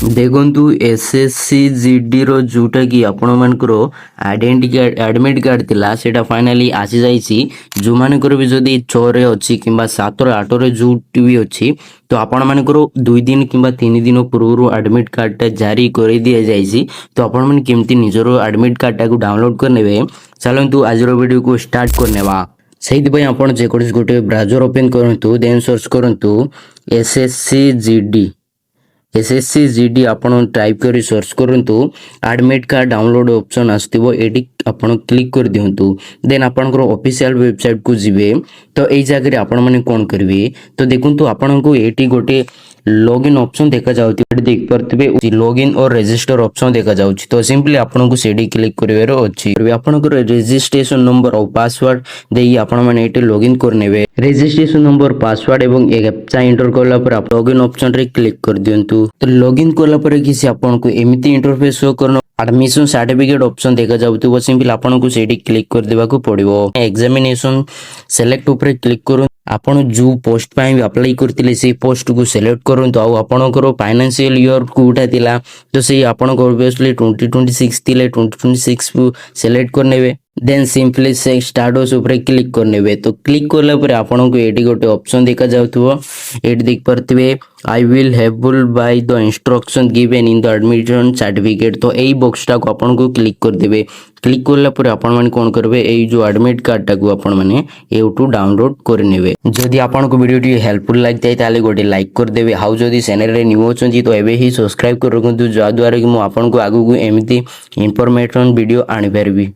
देखु SSC GD रो जोटा कि आपण मानकर आइडेंटिटी एडमिट कार्ड थिला सेटा फाइनली आसी जाइछि। जो मानकर भी जदी 6 रे अछि किबा 7 रे 8 रे जोटी भी अछि तो आपण मानकर 2 दिन किबा 3 दिन पूर्व एडमिट कार्ड टा जारी कर दिया जाइछि। तो आपण मन केमती निजरो एडमिट कार्ड टा को डाउनलोड करनेबे चलंतु आज रो वीडियो को स्टार्ट करनेबा। सेहितपई आपण जे कोर्स गोटे ब्राउजर ओपन करंतु देन सर्च करंतु एसएससी जीडी एसएससी जीडी आपण टाइप करी सर्च करंतु एडमिट कार्ड डाउनलोड ऑप्शन आस्तिबो एडी आपण क्लिक कर दियंतु। देन आपनकर ऑफिशियल वेबसाइट को जिवे तो एई जगह रे आपण माने कोन करबे तो देखंतु आपण को एटी गोटे लॉगिन ऑप्शन देखा जाउती एटी देख परतबे लॉगिन और रजिस्टर ऑप्शन देखा जाउची। तो सिंपली आपण को सेडी क्लिक करिवेरो अछि। आपनकर रजिस्ट्रेशन नंबर और पासवर्ड देई आपण माने एटी लॉगिन करनेबे। रजिस्ट्रेशन नंबर पासवर्ड एवं एप्चा एंटर करला पर आप लॉगिन ऑप्शन रे क्लिक कर दियंतु। तो लॉगिन करला पर किसी आपण को एमिति इंटरफेस शो करनो एडमिशन सर्टिफिकेट ऑप्शन देखा जाउतबो सिंपली आपण को सेडी क्लिक कर देबा को पड़िबो। एग्जामिनेशन सिलेक्ट ऊपर क्लिक करू आपण जो पोस्ट पाई अप्लाई करथिले से पोस्ट को सिलेक्ट करंतु आ आपणकर फाइनेंशियल ईयर कोटा थिला तो से आपण को ऑब्वियसली 2026 थिले 2026 को सिलेक्ट करनेबे। देन सिंपली से स्टार्टस ऊपर क्लिक करनेबे। तो क्लिक करला पर आपण को एटी गोटे ऑप्शन देखा जाउतबो एटी देख परतबे I will helpful by the instruction given in the admission certificate. तो एई बॉक्स टा को आपण को क्लिक कर देबे। क्लिक करला पर आपण माने कोन करबे एई जो एडमिट कार्ड टा को आपण माने एउटू डाउनलोड कर नेबे। जदि आपण को वीडियो टी हेल्पफुल लागतै ताले गोटे लाइक कर देबे। हाउ जदि चैनल रे न्यू होचंती तो एबे ही सब्सक्राइब कर रखंतु जा द्वारा कि मु आपण को आगु को एमिति इंफॉर्मेशन वीडियो आनि परबी।